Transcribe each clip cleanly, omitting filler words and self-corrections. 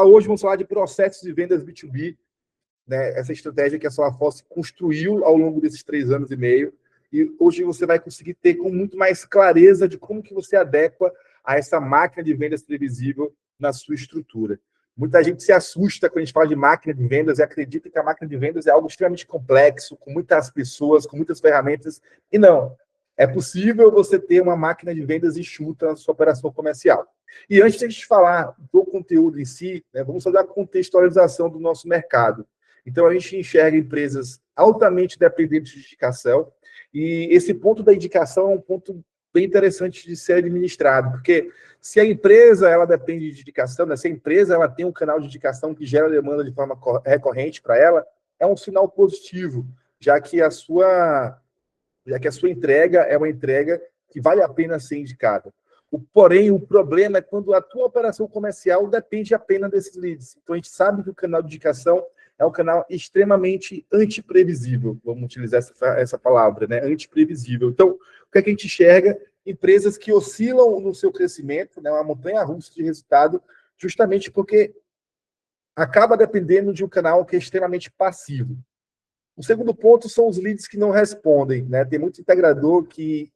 Hoje vamos falar de processos de vendas B2B, né? Essa estratégia que a SolarForce construiu ao longo desses 3 anos e meio, e hoje você vai conseguir ter com muito mais clareza de como que você adequa a essa máquina de vendas previsível na sua estrutura. Muita gente se assusta quando a gente fala de máquina de vendas e acredita que a máquina de vendas é algo extremamente complexo, com muitas pessoas, com muitas ferramentas, e não. É possível você ter uma máquina de vendas enxuta na sua operação comercial. E antes de a gente falar do conteúdo em si, né, vamos fazer a contextualização do nosso mercado. Então, a gente enxerga empresas altamente dependentes de indicação, e esse ponto da indicação é um ponto bem interessante de ser administrado, porque se a empresa ela depende de indicação, né, se a empresa ela tem um canal de indicação que gera demanda de forma recorrente para ela, é um sinal positivo, já que a sua entrega é uma entrega que vale a pena ser indicada. Porém, o problema é quando a tua operação comercial depende apenas desses leads. Então, a gente sabe que o canal de indicação é um canal extremamente antiprevisível, vamos utilizar essa palavra, né? Antiprevisível. Então, o que é que a gente enxerga? Empresas que oscilam no seu crescimento, né? Uma montanha-russa de resultado, justamente porque acaba dependendo de um canal que é extremamente passivo. O segundo ponto são os leads que não respondem, né? Tem muito integrador que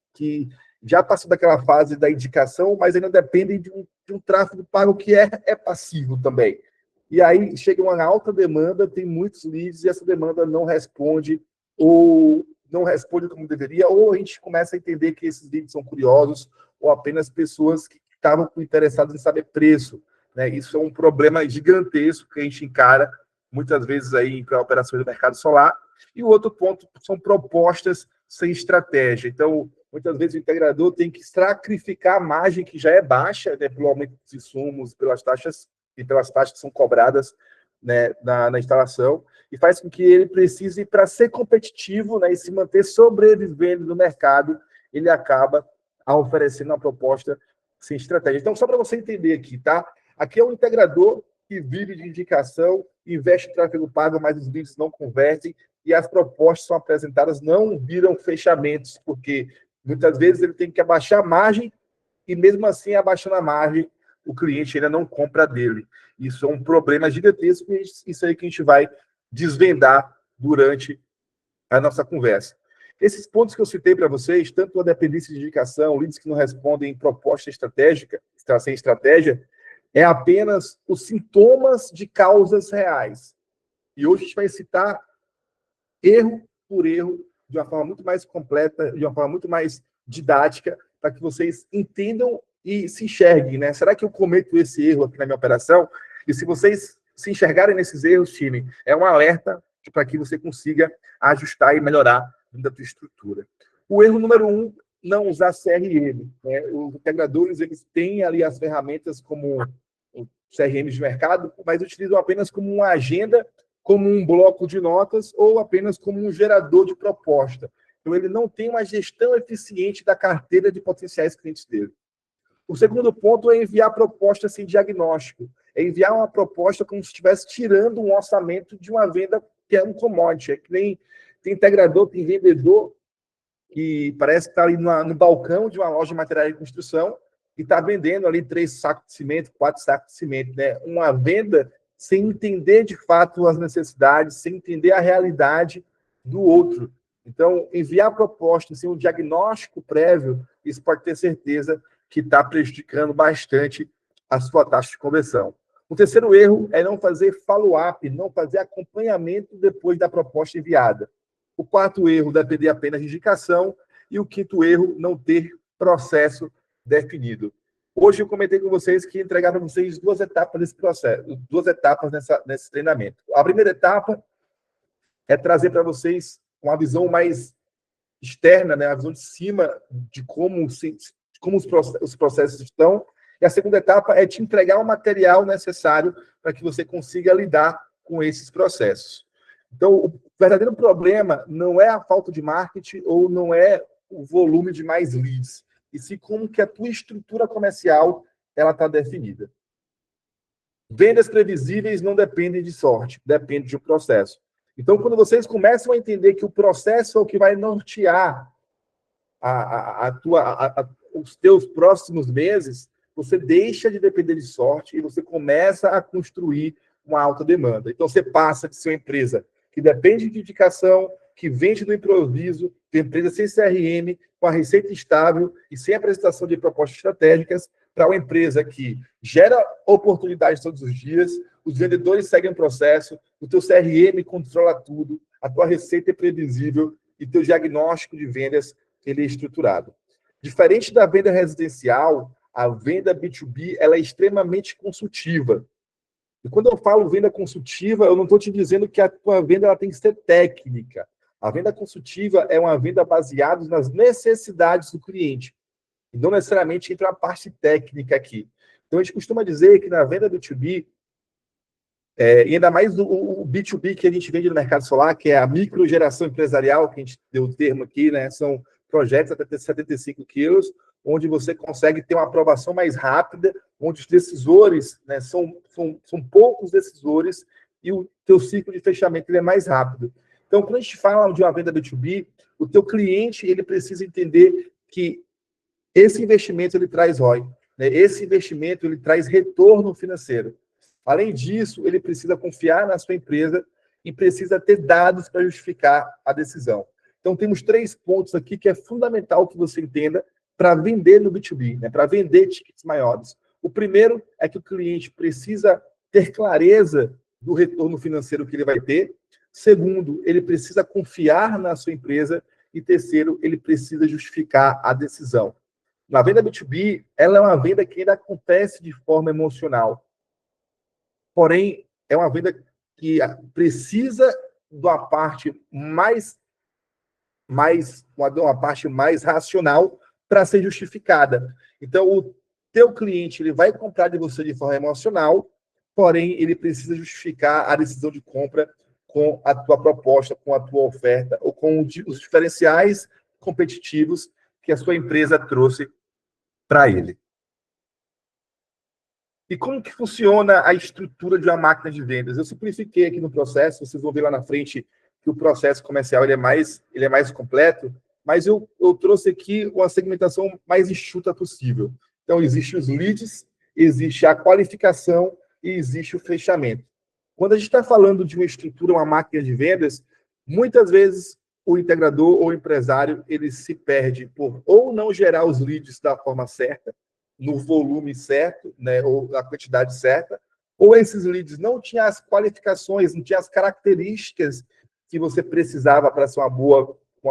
já passou daquela fase da indicação, mas ainda dependem de um tráfego pago que é passivo também. E aí chega uma alta demanda, tem muitos leads e essa demanda não responde, ou não responde como deveria, ou a gente começa a entender que esses leads são curiosos, ou apenas pessoas que estavam interessadas em saber preço, né? Isso é um problema gigantesco que a gente encara muitas vezes aí em operações do mercado solar. E o outro ponto são propostas sem estratégia. Então, muitas vezes o integrador tem que sacrificar a margem que já é baixa, né, pelo aumento dos insumos, pelas taxas que são cobradas, né, na instalação, e faz com que ele precise, para ser competitivo, né, e se manter sobrevivendo no mercado, ele acaba oferecendo uma proposta sem estratégia. Então, só para você entender aqui, tá? Aqui é um integrador que vive de indicação, investe em tráfego pago, mas os leads não convertem, e as propostas são apresentadas não viram fechamentos, porque muitas vezes ele tem que abaixar a margem, e mesmo assim, abaixando a margem, o cliente ainda não compra dele. Isso é um problema gigantesco, e isso aí que a gente vai desvendar durante a nossa conversa. Esses pontos que eu citei para vocês, tanto a dependência de indicação, leads que não respondem proposta estratégica, sem estratégia, é apenas os sintomas de causas reais. E hoje a gente vai citar erro por erro, de uma forma muito mais completa, de uma forma muito mais didática, para que vocês entendam e se enxerguem, né? Será que eu cometo esse erro aqui na minha operação? E se vocês se enxergarem nesses erros, time, é um alerta para que você consiga ajustar e melhorar dentro da sua estrutura. O erro número 1, não usar CRM, né? Os integradores, eles têm ali as ferramentas como o CRM de mercado, mas utilizam apenas como uma agenda, como um bloco de notas ou apenas como um gerador de proposta. Então, ele não tem uma gestão eficiente da carteira de potenciais clientes dele. O segundo ponto é enviar proposta sem diagnóstico. É enviar uma proposta como se estivesse tirando um orçamento de uma venda que é um commodity. É que nem tem integrador, tem vendedor que parece que está ali no balcão de uma loja de materiais de construção e está vendendo ali 3 sacos de cimento, 4 sacos de cimento, né? Uma venda sem entender de fato as necessidades, sem entender a realidade do outro. Então, enviar a proposta sem um diagnóstico prévio, isso pode ter certeza que está prejudicando bastante a sua taxa de conversão. O terceiro erro é não fazer follow-up, não fazer acompanhamento depois da proposta enviada. O quarto erro, depender apenas de indicação. E o quinto erro, não ter processo definido. Hoje eu comentei com vocês que ia entregar para vocês 2 etapas desse processo, 2 etapas nesse treinamento. A primeira etapa é trazer para vocês uma visão mais externa, né, a visão de cima de como os processos estão. E a segunda etapa é te entregar o material necessário para que você consiga lidar com esses processos. Então, o verdadeiro problema não é a falta de marketing ou não é o volume de mais leads, e sim como que a tua estrutura comercial ela está definida. Vendas previsíveis não dependem de sorte, depende de um processo. Então, quando vocês começam a entender que o processo é o que vai nortear os teus próximos meses, você deixa de depender de sorte e você começa a construir uma alta demanda. Então, você passa de ser uma empresa que depende de indicação, que vende no improviso, de empresa sem CRM, com a receita estável e sem apresentação de propostas estratégicas, para uma empresa que gera oportunidades todos os dias, os vendedores seguem o processo, o teu CRM controla tudo, a tua receita é previsível e teu diagnóstico de vendas ele é estruturado. Diferente da venda residencial, a venda B2B ela é extremamente consultiva. E quando eu falo venda consultiva, eu não estou te dizendo que a tua venda ela tem que ser técnica. A venda consultiva é uma venda baseada nas necessidades do cliente. E não necessariamente entra a parte técnica aqui. Então, a gente costuma dizer que na venda B2B, e ainda mais o B2B que a gente vende no mercado solar, que é a microgeração empresarial, que a gente deu o termo aqui, né? São projetos até 75 quilos, onde você consegue ter uma aprovação mais rápida, onde os decisores, né, são poucos decisores e o teu ciclo de fechamento ele é mais rápido. Então, quando a gente fala de uma venda B2B, o teu cliente ele precisa entender que esse investimento ele traz ROI, né? Esse investimento ele traz retorno financeiro. Além disso, ele precisa confiar na sua empresa e precisa ter dados para justificar a decisão. Então, temos 3 pontos aqui que é fundamental que você entenda para vender no B2B, né? Para vender tickets maiores. O primeiro é que o cliente precisa ter clareza do retorno financeiro que ele vai ter. Segundo, ele precisa confiar na sua empresa. E terceiro, ele precisa justificar a decisão. Na venda B2B, ela é uma venda que ainda acontece de forma emocional. Porém, é uma venda que precisa de uma parte uma parte mais racional para ser justificada. Então, o teu cliente ele vai comprar de você de forma emocional, porém, ele precisa justificar a decisão de compra com a tua proposta, com a tua oferta, ou com os diferenciais competitivos que a sua empresa trouxe para ele. E como que funciona a estrutura de uma máquina de vendas? Eu simplifiquei aqui no processo, vocês vão ver lá na frente que o processo comercial ele é mais completo, mas eu trouxe aqui uma segmentação mais enxuta possível. Então, existe os leads, existe a qualificação e existe o fechamento. Quando a gente está falando de uma estrutura, uma máquina de vendas, muitas vezes o integrador ou o empresário ele se perde por ou não gerar os leads da forma certa, no volume certo, né, ou na quantidade certa, ou esses leads não tinham as qualificações, não tinham as características que você precisava para ser uma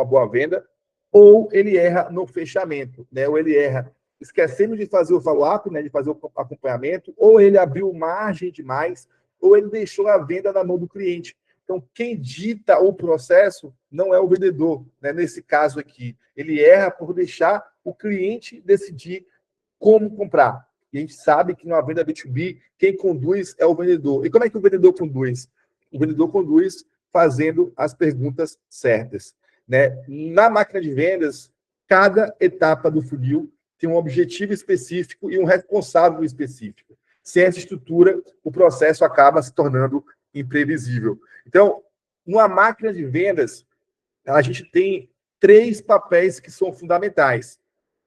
boa venda, ou ele erra no fechamento, né, ou ele erra esquecendo de fazer o follow-up, né, de fazer o acompanhamento, ou ele abriu margem demais, ou ele deixou a venda na mão do cliente. Então, quem dita o processo não é o vendedor, né, nesse caso aqui. Ele erra por deixar o cliente decidir como comprar. E a gente sabe que numa venda B2B, quem conduz é o vendedor. E como é que o vendedor conduz? O vendedor conduz fazendo as perguntas certas, né? Na máquina de vendas, cada etapa do funil tem um objetivo específico e um responsável específico. Sem essa estrutura, o processo acaba se tornando imprevisível. Então, numa máquina de vendas, a gente tem 3 papéis que são fundamentais.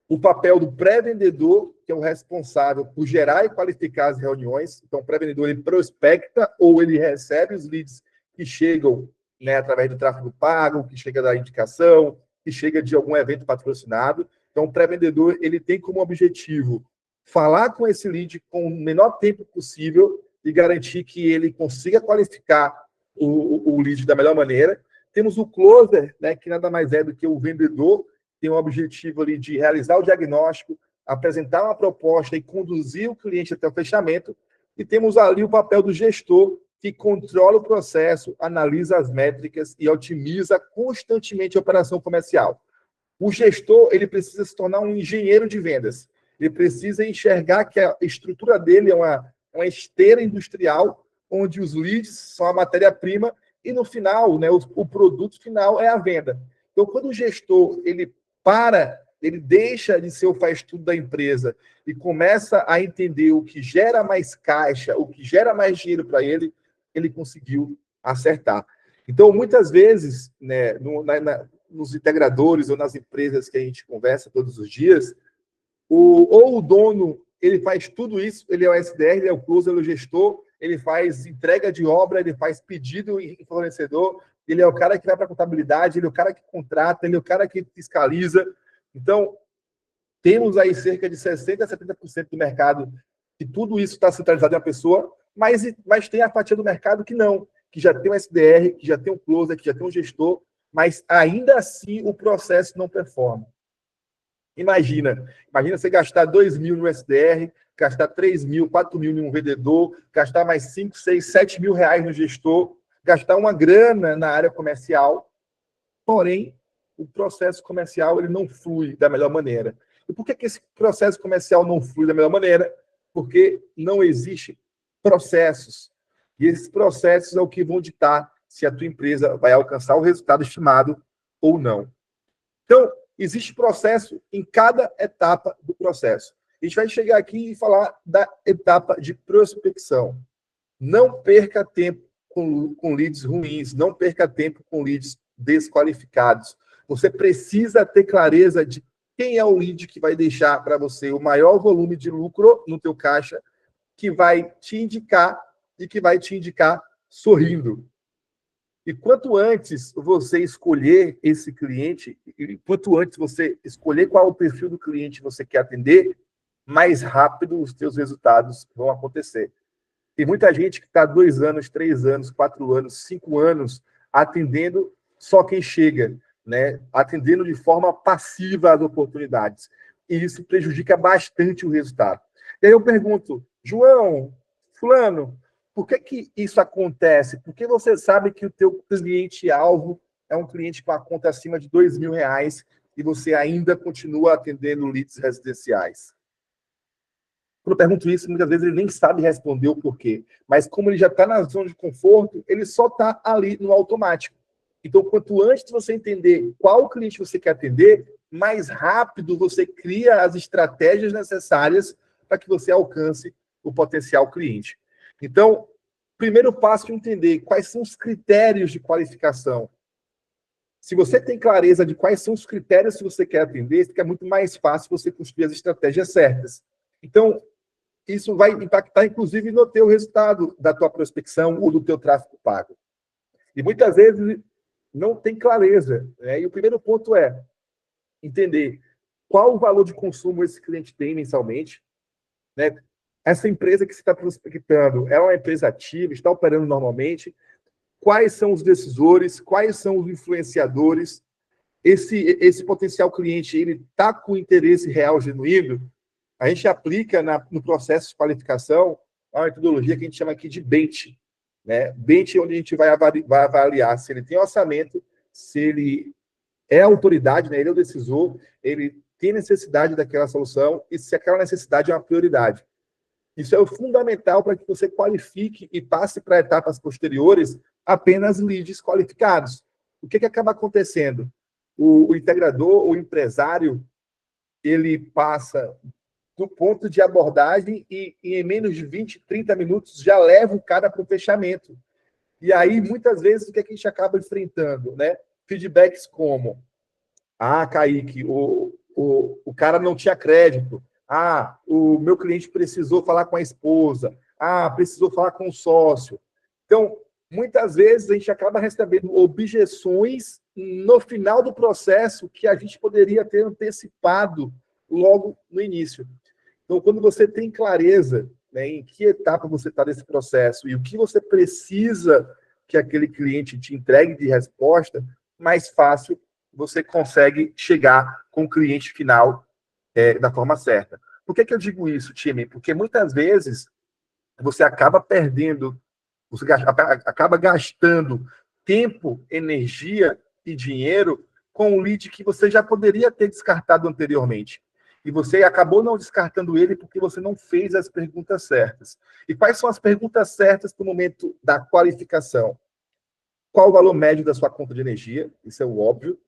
O papel do pré-vendedor, que é o responsável por gerar e qualificar as reuniões. Então, o pré-vendedor ele prospecta ou ele recebe os leads que chegam, né, através do tráfego pago, que chega da indicação, que chega de algum evento patrocinado. Então, o pré-vendedor ele tem como objetivo falar com esse lead com o menor tempo possível e garantir que ele consiga qualificar o lead da melhor maneira. Temos o closer, né, que nada mais é do que o vendedor, tem o objetivo ali de realizar o diagnóstico, apresentar uma proposta e conduzir o cliente até o fechamento. E temos ali o papel do gestor, que controla o processo, analisa as métricas e otimiza constantemente a operação comercial. O gestor ele precisa se tornar um engenheiro de vendas. Ele precisa enxergar que a estrutura dele é uma esteira industrial, onde os leads são a matéria-prima e, no final, né, o produto final é a venda. Então, quando o gestor ele deixa de ser o faz-tudo da empresa e começa a entender o que gera mais caixa, o que gera mais dinheiro para ele, ele conseguiu acertar. Então, muitas vezes, né, nos integradores ou nas empresas que a gente conversa todos os dias, ou o dono ele faz tudo isso, ele é o SDR, ele é o closer, ele é o gestor, ele faz entrega de obra, ele faz pedido em fornecedor, ele é o cara que vai para a contabilidade, ele é o cara que contrata, ele é o cara que fiscaliza. Então, temos aí cerca de 60% a 70% do mercado que tudo isso está centralizado em uma pessoa, mas tem a fatia do mercado que não, que já tem um SDR, que já tem um closer, que já tem um gestor, mas ainda assim o processo não performa. Imagina você gastar 2 mil no SDR, gastar 3 mil, 4 mil em um vendedor, gastar mais 5, 6, 7 mil reais no gestor, gastar uma grana na área comercial, porém, o processo comercial ele não flui da melhor maneira. E por que esse processo comercial não flui da melhor maneira? Porque não existe processos. E esses processos é o que vão ditar se a tua empresa vai alcançar o resultado estimado ou não. Então, existe processo em cada etapa do processo. A gente vai chegar aqui e falar da etapa de prospecção. Não perca tempo com leads ruins, não perca tempo com leads desqualificados. Você precisa ter clareza de quem é o lead que vai deixar para você o maior volume de lucro no teu caixa, que vai te indicar e que vai te indicar sorrindo. E quanto antes você escolher esse cliente, e quanto antes você escolher qual é o perfil do cliente que você quer atender, mais rápido os teus resultados vão acontecer. Tem muita gente que está 2 anos, 3 anos, 4 anos, 5 anos atendendo só quem chega, né? Atendendo de forma passiva as oportunidades. E isso prejudica bastante o resultado. E aí eu pergunto, João, fulano, por que isso acontece? Porque você sabe que o teu cliente-alvo é um cliente com a conta acima de R$ 2.000 e você ainda continua atendendo leads residenciais. Quando eu pergunto isso, muitas vezes ele nem sabe responder o porquê. Mas como ele já está na zona de conforto, ele só está ali no automático. Então, quanto antes você entender qual cliente você quer atender, mais rápido você cria as estratégias necessárias para que você alcance o potencial cliente. Então, primeiro passo é entender quais são os critérios de qualificação. Se você tem clareza de quais são os critérios que você quer atender, fica muito mais fácil você construir as estratégias certas. Então, isso vai impactar, inclusive, no teu resultado da tua prospecção ou do teu tráfego pago. E muitas vezes não tem clareza, né? E o primeiro ponto é entender qual o valor de consumo esse cliente tem mensalmente, né? Essa empresa que você está prospectando é uma empresa ativa, está operando normalmente? Quais são os decisores? Quais são os influenciadores? Esse potencial cliente, ele está com interesse real, genuíno? A gente aplica no processo de qualificação uma metodologia que a gente chama aqui de bench. Né? Bench é onde a gente vai avaliar se ele tem orçamento, se ele é autoridade, né? Ele é o decisor, ele tem necessidade daquela solução e se aquela necessidade é uma prioridade. Isso é o fundamental para que você qualifique e passe para etapas posteriores apenas leads qualificados. O que acaba acontecendo? O integrador, o empresário, ele passa do ponto de abordagem e em menos de 20, 30 minutos já leva o cara para o fechamento. E aí, muitas vezes, o que a gente acaba enfrentando? Né? Feedbacks como: ah, Kaique, o cara não tinha crédito. Ah, o meu cliente precisou falar com a esposa. Ah, precisou falar com o sócio. Então, muitas vezes a gente acaba recebendo objeções no final do processo que a gente poderia ter antecipado logo no início. Então, quando você tem clareza, né, em que etapa você está desse processo e o que você precisa que aquele cliente te entregue de resposta, mais fácil você consegue chegar com o cliente final da forma certa. Por que eu digo isso, time? Porque muitas vezes você acaba perdendo, você acaba gastando tempo, energia e dinheiro com um lead que você já poderia ter descartado anteriormente. E você acabou não descartando ele porque você não fez as perguntas certas. E quais são as perguntas certas para o momento da qualificação? Qual o valor médio da sua conta de energia? Isso é o óbvio.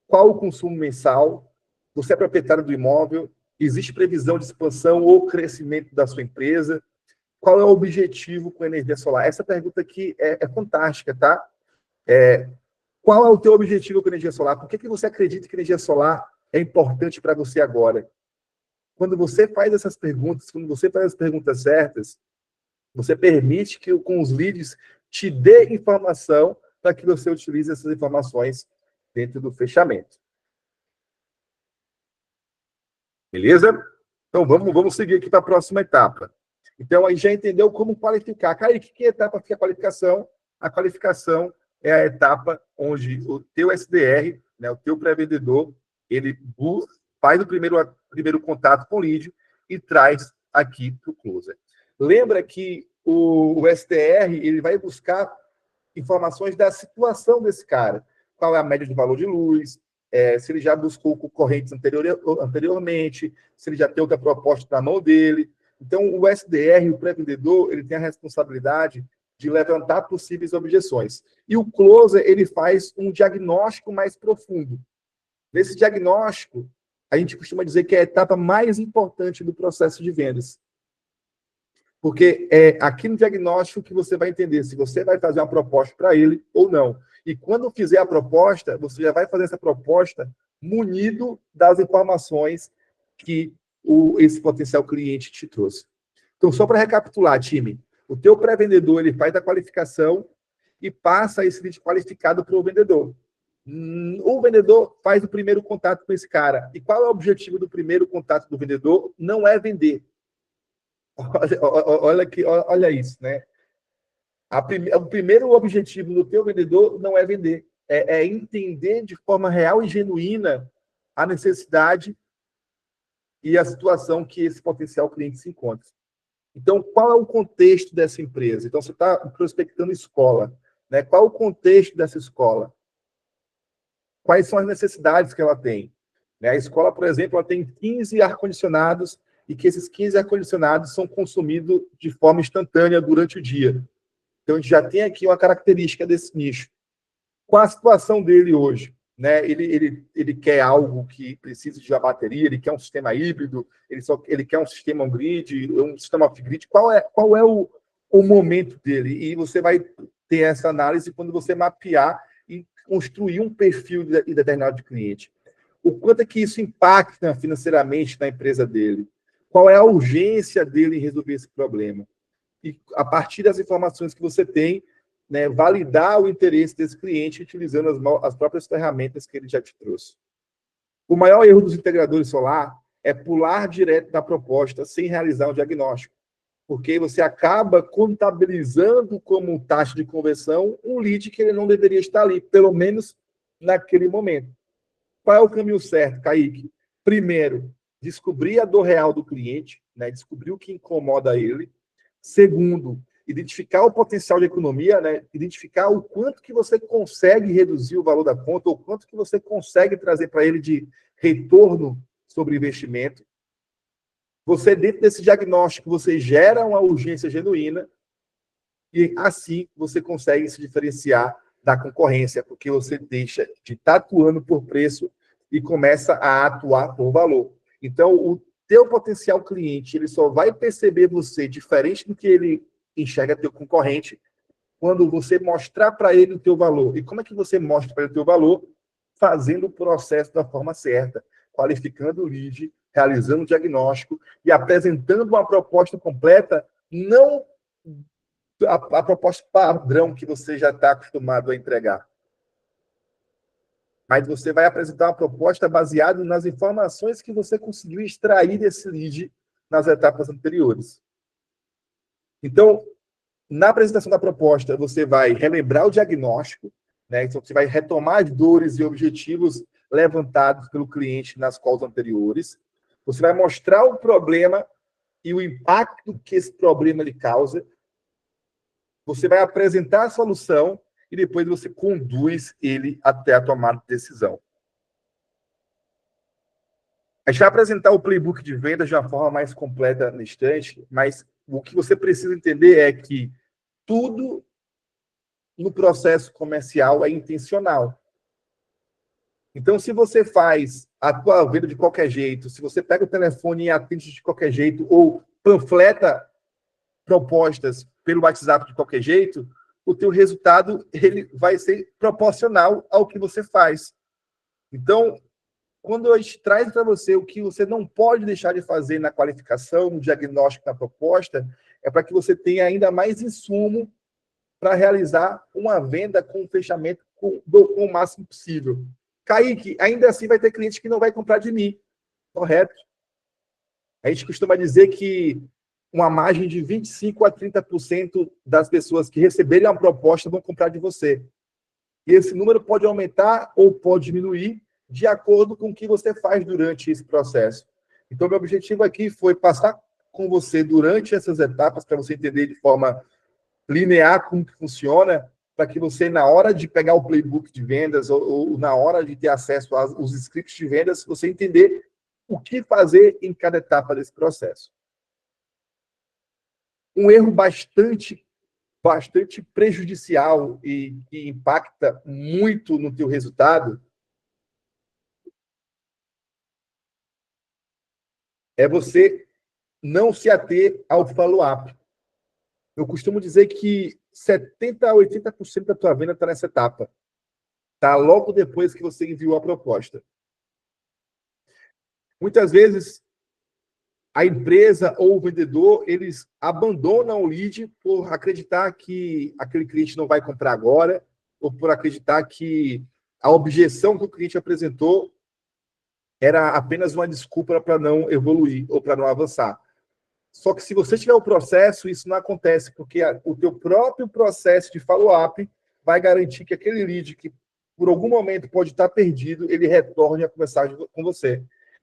Qual o consumo mensal? Você é proprietário do imóvel? Existe previsão de expansão ou crescimento da sua empresa? Qual é o objetivo com a energia solar? Essa pergunta aqui é fantástica, tá? Qual é o teu objetivo com a energia solar? Por que você acredita que a energia solar é importante para você agora? quando você faz essas perguntas, quando você faz as perguntas certas, você permite que com os leads te dê informação para que você utilize essas informações dentro do fechamento. Beleza? Então, vamos seguir aqui para a próxima etapa. Então, aí já entendeu como qualificar. Kaique, que etapa fica a qualificação? A qualificação é a etapa onde o teu SDR, né, o teu pré-vendedor, ele faz o primeiro contato com o lead e traz aqui para o closer. Lembra que o SDR ele vai buscar informações da situação desse cara. Qual é a média de valor de luz, se ele já buscou concorrentes anteriormente, se ele já tem outra proposta na mão dele. Então, o SDR, o pré-vendedor, ele tem a responsabilidade de levantar possíveis objeções. E o closer, ele faz um diagnóstico mais profundo. Nesse diagnóstico, a gente costuma dizer que é a etapa mais importante do processo de vendas. Porque é aqui no diagnóstico que você vai entender se você vai fazer uma proposta para ele ou não. E quando fizer a proposta, você já vai fazer essa proposta munido das informações que esse potencial cliente te trouxe. Então, só para recapitular, time, o teu pré-vendedor ele faz a qualificação e passa esse lead qualificado para o vendedor. O vendedor faz o primeiro contato com esse cara. E qual é o objetivo do primeiro contato do vendedor? Não é vender. Olha isso, né? O primeiro objetivo do teu vendedor não é vender, é entender de forma real e genuína a necessidade e a situação que esse potencial cliente se encontra. Então, qual é o contexto dessa empresa? Então, você está prospectando escola, né? Qual é o contexto dessa escola? Quais são as necessidades que ela tem? A escola, por exemplo, ela tem 15 ar-condicionados e que esses 15 ar-condicionados são consumidos de forma instantânea durante o dia. Então, a gente já tem aqui uma característica desse nicho. Qual a situação dele hoje? Né? Ele quer algo que precise de uma bateria, ele quer um sistema híbrido, ele quer um sistema on-grid, um sistema off-grid. Qual é o momento dele? E você vai ter essa análise quando você mapear e construir um perfil determinado de cliente. O quanto é que isso impacta financeiramente na empresa dele? Qual é a urgência dele em resolver esse problema? E, a partir das informações que você tem, né, validar o interesse desse cliente utilizando as próprias ferramentas que ele já te trouxe. O maior erro dos integradores solar é pular direto da proposta sem realizar um diagnóstico, porque você acaba contabilizando como taxa de conversão um lead que ele não deveria estar ali, pelo menos naquele momento. Qual é o caminho certo, Kaique? Primeiro, descobrir a dor real do cliente, né, descobrir o que incomoda ele. Segundo, identificar o potencial de economia, né? Identificar o quanto que você consegue reduzir o valor da conta, ou quanto que você consegue trazer para ele de retorno sobre investimento. Você, dentro desse diagnóstico, você gera uma urgência genuína e, assim, você consegue se diferenciar da concorrência, porque você deixa de estar atuando por preço e começa a atuar por valor. Então, o teu potencial cliente, ele só vai perceber você diferente do que ele enxerga teu concorrente quando você mostrar para ele o teu valor. E como é que você mostra para ele o teu valor? Fazendo o processo da forma certa, qualificando o lead, realizando o diagnóstico e apresentando uma proposta completa, não a proposta padrão que você já está acostumado a entregar. Mas você vai apresentar uma proposta baseada nas informações que você conseguiu extrair desse lead nas etapas anteriores. Então, na apresentação da proposta, você vai relembrar o diagnóstico, né? Então, você vai retomar as dores e objetivos levantados pelo cliente nas calls anteriores. Você vai mostrar o problema e o impacto que esse problema lhe causa. Você vai apresentar a solução e depois você conduz ele até a tomada de decisão. A gente vai apresentar o playbook de vendas de uma forma mais completa no instante, mas o que você precisa entender é que tudo no processo comercial é intencional. Então, se você faz a tua venda de qualquer jeito, se você pega o telefone e atende de qualquer jeito, ou panfleta propostas pelo WhatsApp de qualquer jeito, o teu resultado ele vai ser proporcional ao que você faz. Então, quando a gente traz para você o que você não pode deixar de fazer na qualificação, no diagnóstico, na proposta, é para que você tenha ainda mais insumo para realizar uma venda com um fechamento com o máximo possível. Kaique, ainda assim vai ter cliente que não vai comprar de mim, correto? A gente costuma dizer que uma margem de 25% a 30% das pessoas que receberem uma proposta vão comprar de você. E esse número pode aumentar ou pode diminuir de acordo com o que você faz durante esse processo. Então, meu objetivo aqui foi passar com você durante essas etapas, para você entender de forma linear como que funciona, para que você, na hora de pegar o playbook de vendas ou na hora de ter acesso aos scripts de vendas, você entender o que fazer em cada etapa desse processo. Um erro bastante prejudicial e que impacta muito no teu resultado é você não se ater ao follow-up. Eu costumo dizer que 70% a 80% da tua venda está nessa etapa. Está logo depois que você enviou a proposta. Muitas vezes, a empresa ou o vendedor, eles abandonam o lead por acreditar que aquele cliente não vai comprar agora, ou por acreditar que a objeção que o cliente apresentou era apenas uma desculpa para não evoluir ou para não avançar. Só que se você tiver o processo, isso não acontece, porque o teu próprio processo de follow-up vai garantir que aquele lead que por algum momento pode estar perdido, ele retorne a conversar com você.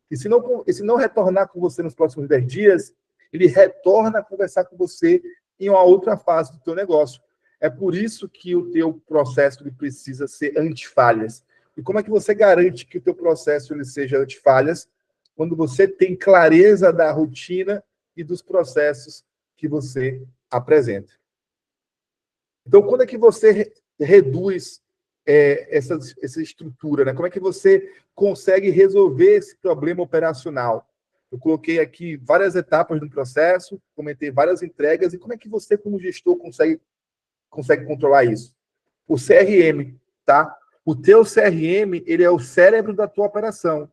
E se não retornar com você nos próximos 10 dias, ele retorna a conversar com você em uma outra fase do teu negócio. É por isso que o teu processo ele precisa ser anti-falhas. E como é que você garante que o teu processo ele seja anti-falhas? Quando você tem clareza da rotina e dos processos que você apresenta. Então, quando é que você reduz essa estrutura, né? Como é que você consegue resolver esse problema operacional? Eu coloquei aqui várias etapas do processo, comentei várias entregas, e como é que você, como gestor, consegue controlar isso? O CRM, tá? O teu CRM, ele é o cérebro da tua operação.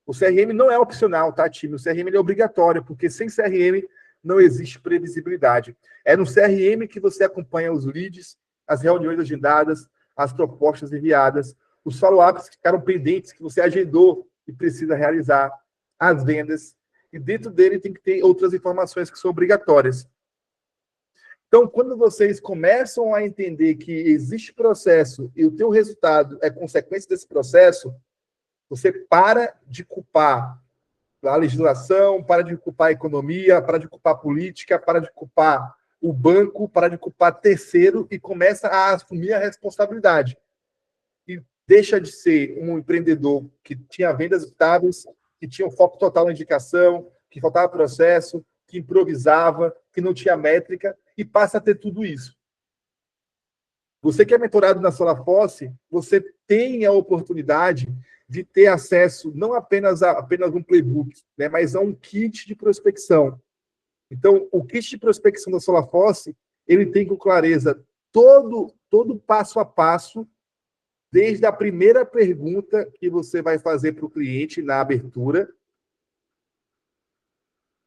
O CRM não é opcional, tá, time? O CRM ele é obrigatório, porque sem CRM não existe previsibilidade. É no CRM que você acompanha os leads, as reuniões agendadas, as propostas enviadas, os follow-ups que ficaram pendentes, que você agendou e precisa realizar, as vendas. E dentro dele tem que ter outras informações que são obrigatórias. Então, quando vocês começam a entender que existe processo e o teu resultado é consequência desse processo, você para de culpar a legislação, para de culpar a economia, para de culpar a política, para de culpar o banco, para de culpar terceiro e começa a assumir a responsabilidade. E deixa de ser um empreendedor que tinha vendas estáveis, que tinha um foco total na indicação, que faltava processo, que improvisava, que não tinha métrica, e passa a ter tudo isso. Você que é mentorado na Solafosse, você tem a oportunidade de ter acesso não apenas a um playbook, né, mas a um kit de prospecção. Então, o kit de prospecção da Solafosse, ele tem com clareza todo passo a passo, desde a primeira pergunta que você vai fazer para o cliente na abertura,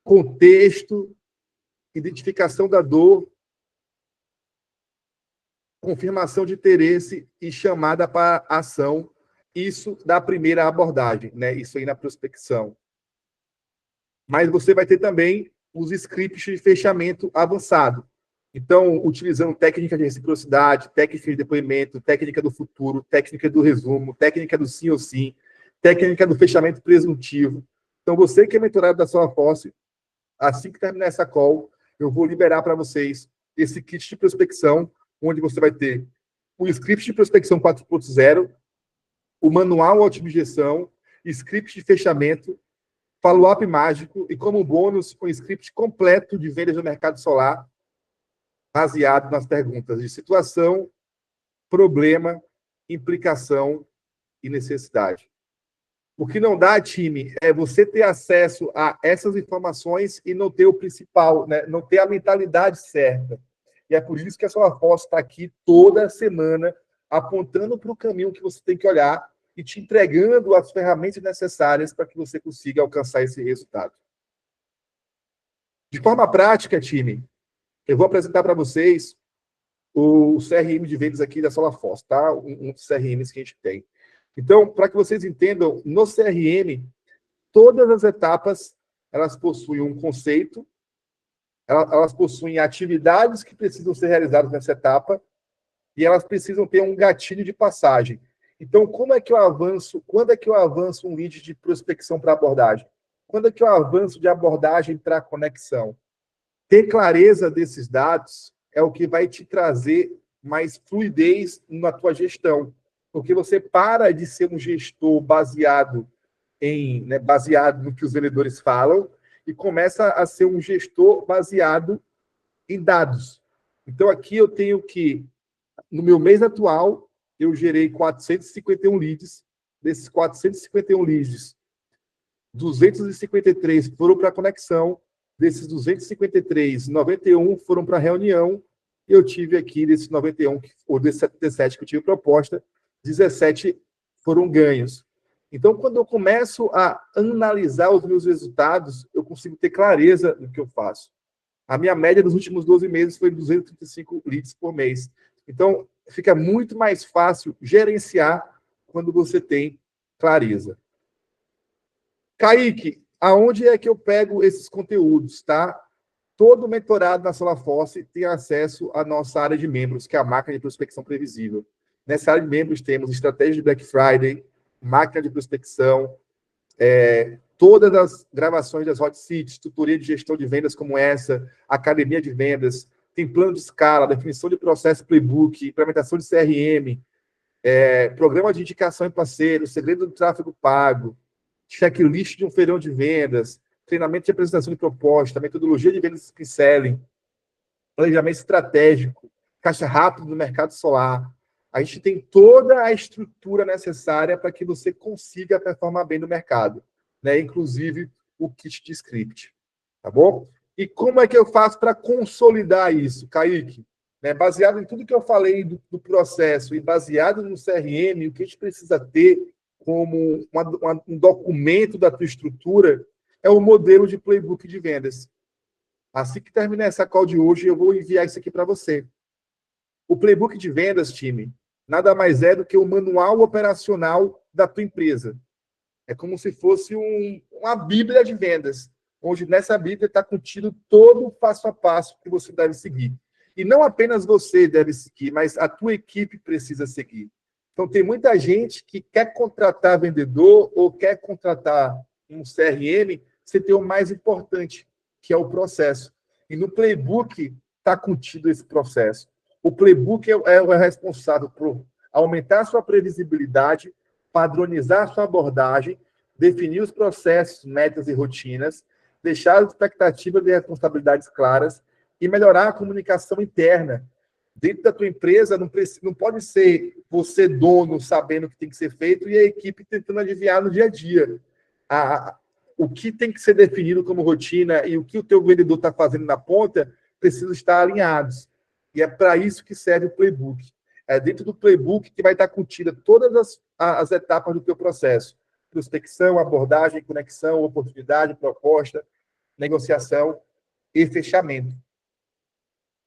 contexto, identificação da dor, confirmação de interesse e chamada para ação. Isso da primeira abordagem, né? Isso aí na prospecção. Mas você vai ter também os scripts de fechamento avançado. Então, utilizando técnica de reciprocidade, técnica de depoimento, técnica do futuro, técnica do resumo, técnica do sim ou sim, técnica do fechamento presuntivo. Então, você que é mentorado da Solafosse, assim que terminar essa call, eu vou liberar para vocês esse kit de prospecção, onde você vai ter o script de prospecção 4.0, o manual auto-objeção, script de fechamento, follow-up mágico e, como bônus, um script completo de vendas no mercado solar, baseado nas perguntas de situação, problema, implicação e necessidade. O que não dá, time, é você ter acesso a essas informações e não ter o principal, né? Não ter a mentalidade certa. E é por isso que a Solafosse está aqui toda semana apontando para o caminho que você tem que olhar e te entregando as ferramentas necessárias para que você consiga alcançar esse resultado. De forma prática, time, eu vou apresentar para vocês o CRM de vendas aqui da SolaForce, tá? Um dos CRMs que a gente tem. Então, para que vocês entendam, no CRM, todas as etapas, elas possuem um conceito, elas possuem atividades que precisam ser realizadas nessa etapa e elas precisam ter um gatilho de passagem. Então, como é que eu avanço? Quando é que eu avanço um lead de prospecção para abordagem? Quando é que eu avanço de abordagem para conexão? Ter clareza desses dados é o que vai te trazer mais fluidez na tua gestão, porque você para de ser um gestor baseado baseado no que os vendedores falam e começa a ser um gestor baseado em dados. Então, aqui eu tenho que, no meu mês atual, eu gerei 451 leads. Desses 451 leads, 253 foram para conexão. Desses 253, 91 foram para reunião. E eu tive aqui, desses 91, ou desses 77 que eu tive proposta, 17 foram ganhos. Então, quando eu começo a analisar os meus resultados, eu consigo ter clareza do que eu faço. A minha média nos últimos 12 meses foi 235 leads por mês. Então, fica muito mais fácil gerenciar quando você tem clareza. Kaique, aonde é que eu pego esses conteúdos, tá? Todo mentorado na SolaForce tem acesso à nossa área de membros, que é a máquina de prospecção previsível. Nessa área de membros temos estratégia de Black Friday, máquina de prospecção, todas as gravações das hot seats, tutoria de gestão de vendas como essa, academia de vendas, tem plano de escala, definição de processo playbook, implementação de CRM, programa de indicação em parceiro, segredo do tráfego pago, checklist de um feirão de vendas, treinamento de apresentação de proposta, metodologia de vendas e selling, planejamento estratégico, caixa rápido no mercado solar. A gente tem toda a estrutura necessária para que você consiga performar bem no mercado, né? Inclusive o kit de script, tá bom? E como é que eu faço para consolidar isso, Kaique? Baseado em tudo que eu falei do processo e baseado no CRM, o que a gente precisa ter como um documento da tua estrutura é o modelo de playbook de vendas. Assim que terminar essa call de hoje, eu vou enviar isso aqui para você. O playbook de vendas, time, nada mais é do que o manual operacional da tua empresa. É como se fosse uma bíblia de vendas, onde nessa bíblia está contido todo o passo a passo que você deve seguir. E não apenas você deve seguir, mas a tua equipe precisa seguir. Então, tem muita gente que quer contratar vendedor ou quer contratar um CRM sem ter o mais importante, que é o processo. E no playbook está contido esse processo. O playbook é o responsável por aumentar a sua previsibilidade, padronizar a sua abordagem, definir os processos, metas e rotinas, deixar as expectativas e responsabilidades claras e melhorar a comunicação interna. Dentro da tua empresa, não pode ser você dono sabendo o que tem que ser feito e a equipe tentando adivinhar no dia a dia. O que tem que ser definido como rotina e o que o teu vendedor está fazendo na ponta precisam estar alinhados. E é para isso que serve o playbook. É dentro do playbook que vai estar contida todas as etapas do teu processo. Prospecção, abordagem, conexão, oportunidade, proposta, negociação e fechamento.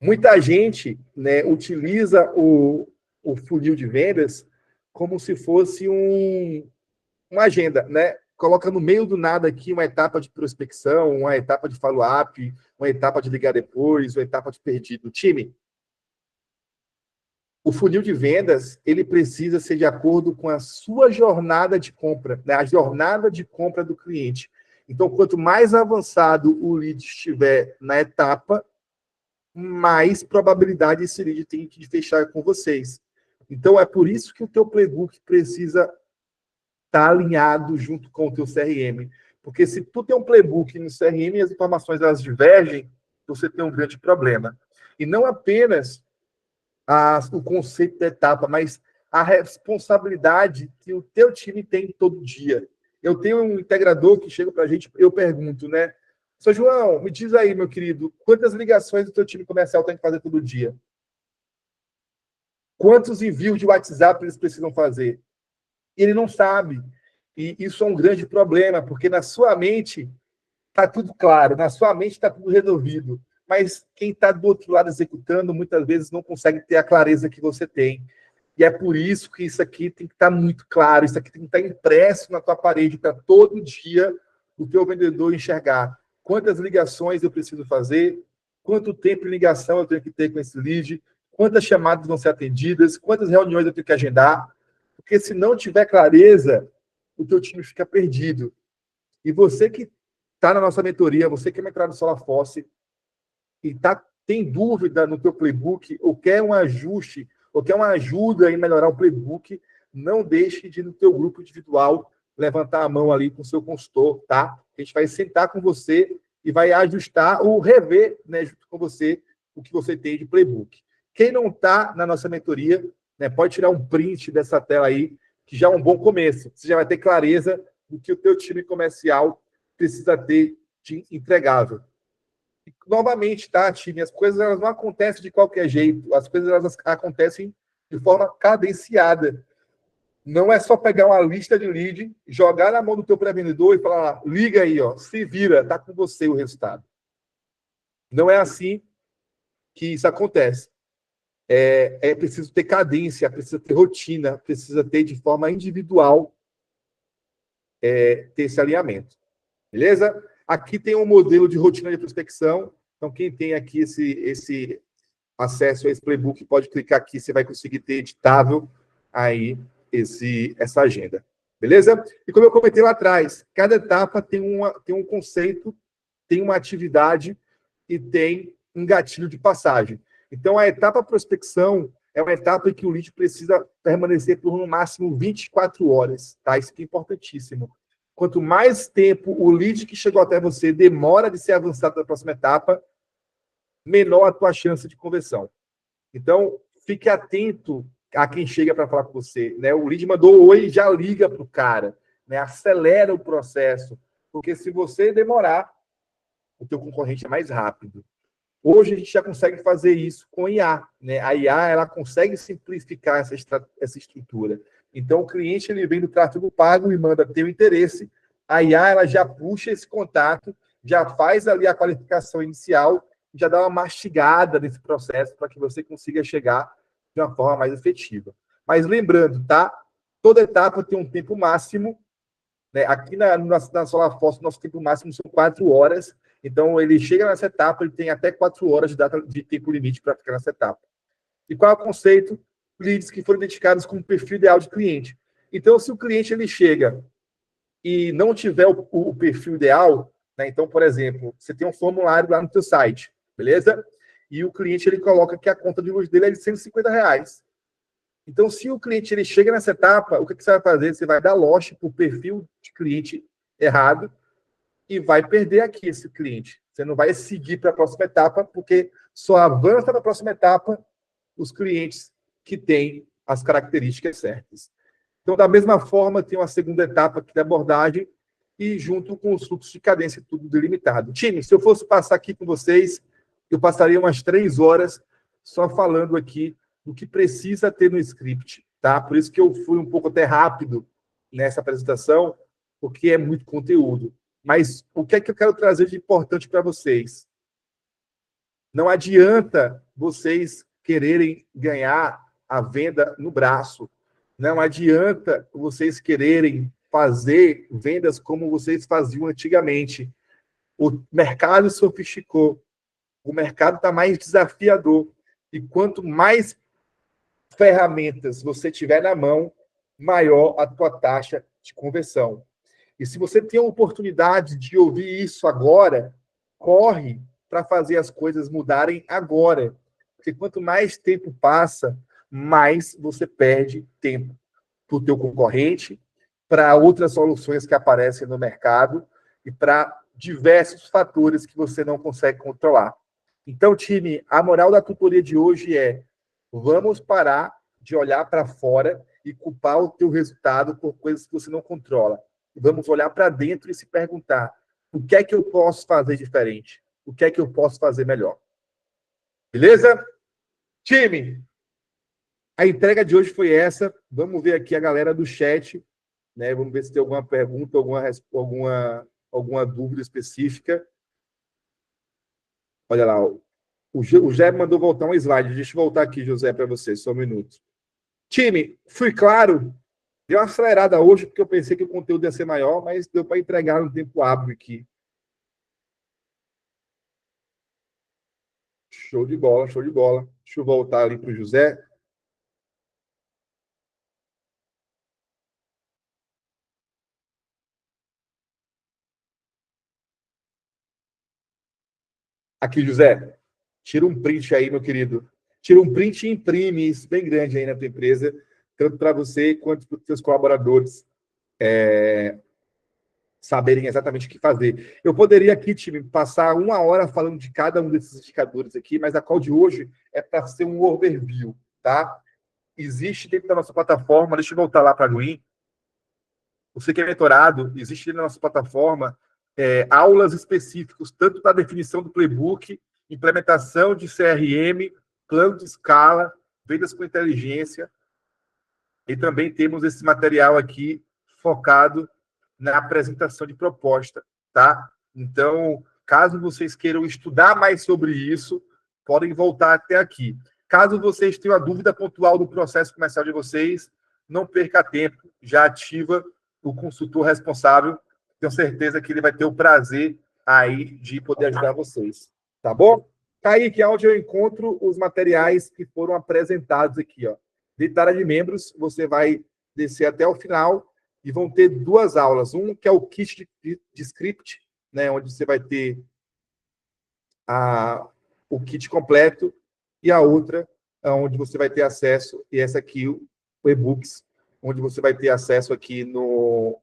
Muita gente, né, utiliza o funil de vendas como se fosse uma agenda, né? Coloca no meio do nada aqui uma etapa de prospecção, uma etapa de follow-up, uma etapa de ligar depois, uma etapa de perdido. Time, o funil de vendas, ele precisa ser de acordo com a sua jornada de compra, né? A jornada de compra do cliente. Então, quanto mais avançado o lead estiver na etapa, mais probabilidade esse lead tem de fechar com vocês. Então, é por isso que o teu playbook precisa estar alinhado junto com o teu CRM. Porque se tu tem um playbook no CRM e as informações elas divergem, você tem um grande problema. E não apenas o conceito da etapa, mas a responsabilidade que o teu time tem todo dia. Eu tenho um integrador que chega para a gente, eu pergunto, né? Sr. João, me diz aí, meu querido, quantas ligações o teu time comercial tem que fazer todo dia? Quantos envios de WhatsApp eles precisam fazer? E ele não sabe. E isso é um grande problema, porque na sua mente está tudo claro, na sua mente está tudo resolvido. Mas quem está do outro lado executando, muitas vezes não consegue ter a clareza que você tem. E é por isso que isso aqui tem que estar muito claro, isso aqui tem que estar impresso na tua parede para todo dia o teu vendedor enxergar quantas ligações eu preciso fazer, quanto tempo de ligação eu tenho que ter com esse lead, quantas chamadas vão ser atendidas, quantas reuniões eu tenho que agendar, porque se não tiver clareza, o teu time fica perdido. E você que está na nossa mentoria, você que é mentorado do SolarForce e tem dúvida no teu playbook, ou quer um ajuste, ou quer uma ajuda em melhorar o playbook, não deixe de ir no teu grupo individual, levantar a mão ali com o seu consultor, tá? A gente vai sentar com você e vai ajustar ou rever, né, junto com você, o que você tem de playbook. Quem não está na nossa mentoria, né, pode tirar um print dessa tela aí, que já é um bom começo. Você já vai ter clareza do que o teu time comercial precisa ter de entregável. E, novamente, tá, time? As coisas elas não acontecem de qualquer jeito. As coisas elas acontecem de forma cadenciada. Não é só pegar uma lista de lead, jogar na mão do teu pré-vendedor e falar, liga aí, ó, se vira, tá com você o resultado. Não é assim que isso acontece. É preciso ter cadência, precisa ter rotina, precisa ter de forma individual ter esse alinhamento. Beleza? Aqui tem um modelo de rotina de prospecção. Então, quem tem aqui esse acesso a esse playbook pode clicar aqui, você vai conseguir ter editável aí essa agenda. Beleza? E como eu comentei lá atrás, cada etapa tem um conceito, tem uma atividade e tem um gatilho de passagem. Então, a etapa prospecção é uma etapa em que o lead precisa permanecer por no máximo 24 horas. Tá? Isso aqui é importantíssimo. Quanto mais tempo o lead que chegou até você demora de ser avançado para a próxima etapa, menor a tua chance de conversão. Então, fique atento a quem chega para falar com você. Né? O lead mandou oi, já liga para o cara. Né? Acelera o processo. Porque se você demorar, o teu concorrente é mais rápido. Hoje a gente já consegue fazer isso com IA. Né? A IA ela consegue simplificar essa estrutura. Então, o cliente ele vem do tráfego pago e manda ter o interesse. A IA ela já puxa esse contato, já faz ali a qualificação inicial, já dá uma mastigada nesse processo para que você consiga chegar de uma forma mais efetiva. Mas lembrando, tá? Toda etapa tem um tempo máximo. Né? Aqui na SolarForce, nosso tempo máximo são 4 horas. Então, ele chega nessa etapa, ele tem até 4 horas de tempo limite para ficar nessa etapa. E qual é o conceito? Leads que foram identificados como perfil ideal de cliente. Então, se o cliente ele chega e não tiver o perfil ideal, né? Então, por exemplo, você tem um formulário lá no seu site, beleza? E o cliente ele coloca que a conta de luz dele é de R$150. Então, se o cliente ele chega nessa etapa, o que você vai fazer? Você vai dar lote para o perfil de cliente errado e vai perder aqui esse cliente. Você não vai seguir para a próxima etapa, porque só avança para a próxima etapa os clientes que têm as características certas. Então, da mesma forma, tem uma segunda etapa que é a abordagem e junto com os fluxos de cadência, tudo delimitado. Time, se eu fosse passar aqui com vocês, eu passaria umas 3 horas só falando aqui do que precisa ter no script, tá? Por isso que eu fui um pouco até rápido nessa apresentação, porque é muito conteúdo. Mas o que é que eu quero trazer de importante para vocês? Não adianta vocês quererem ganhar a venda no braço. Não adianta vocês quererem fazer vendas como vocês faziam antigamente. O mercado sofisticou. O mercado está mais desafiador. E quanto mais ferramentas você tiver na mão, maior a tua taxa de conversão. E se você tem a oportunidade de ouvir isso agora, corre para fazer as coisas mudarem agora. Porque quanto mais tempo passa, mais você perde tempo para o teu concorrente, para outras soluções que aparecem no mercado e para diversos fatores que você não consegue controlar. Então, time, a moral da tutoria de hoje é: vamos parar de olhar para fora e culpar o teu resultado por coisas que você não controla. Vamos olhar para dentro e se perguntar: o que é que eu posso fazer diferente? O que é que eu posso fazer melhor? Beleza? Time, A entrega de hoje foi essa. Vamos ver aqui a galera do chat, né? Vamos ver se tem alguma pergunta, alguma dúvida específica. Olha lá, o José mandou voltar um slide. Deixa eu voltar aqui, José, para você, só um minuto. Time, fui claro. Deu uma acelerada hoje, porque eu pensei que o conteúdo ia ser maior, mas deu para entregar no tempo hábil aqui. Show de bola, show de bola. Deixa eu voltar ali para o José. Aqui, José. Tira um print aí, meu querido. Tira um print e imprime isso bem grande aí na tua empresa, tanto para você quanto para os seus colaboradores saberem exatamente o que fazer. Eu poderia aqui, time, passar 1 hora falando de cada um desses indicadores aqui, mas a call de hoje é para ser um overview, tá? Existe dentro da nossa plataforma, deixa eu voltar lá para a Green, você que é mentorado, existe dentro da nossa plataforma aulas específicas, tanto para definição do playbook, implementação de CRM, plano de escala, vendas com inteligência, e também temos esse material aqui focado na apresentação de proposta, tá? Então, caso vocês queiram estudar mais sobre isso, podem voltar até aqui. Caso vocês tenham a dúvida pontual do processo comercial de vocês, não perca tempo, já ativa o consultor responsável. Tenho certeza que ele vai ter o prazer aí de poder ajudar vocês, tá bom? Kaique, onde eu encontro os materiais que foram apresentados aqui, ó. Dentro da área de membros, você vai descer até o final e vão ter 2 aulas. Um que é o kit de script, né, onde você vai ter o kit completo, e a outra onde você vai ter acesso, e essa aqui, o e-books, onde você vai ter acesso aqui no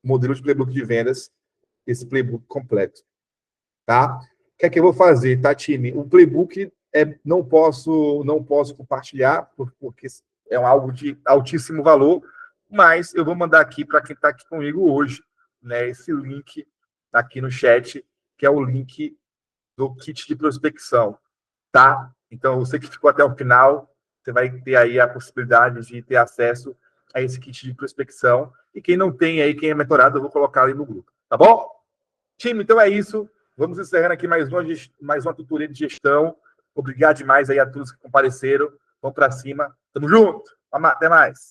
modelo de playbook de vendas, esse playbook completo, tá? O que é que eu vou fazer, tá, time? O playbook não posso compartilhar, porque é algo de altíssimo valor, mas eu vou mandar aqui para quem está aqui comigo hoje, né, esse link aqui no chat, que é o link do kit de prospecção, tá? Então, você que ficou até o final, você vai ter aí a possibilidade de ter acesso a esse kit de prospecção. E quem não tem aí, quem é mentorado, eu vou colocar ali no grupo, tá bom? Time, então é isso. Vamos encerrando aqui mais uma tutoria de gestão. Obrigado demais aí a todos que compareceram. Vamos para cima. Tamo junto. Até mais.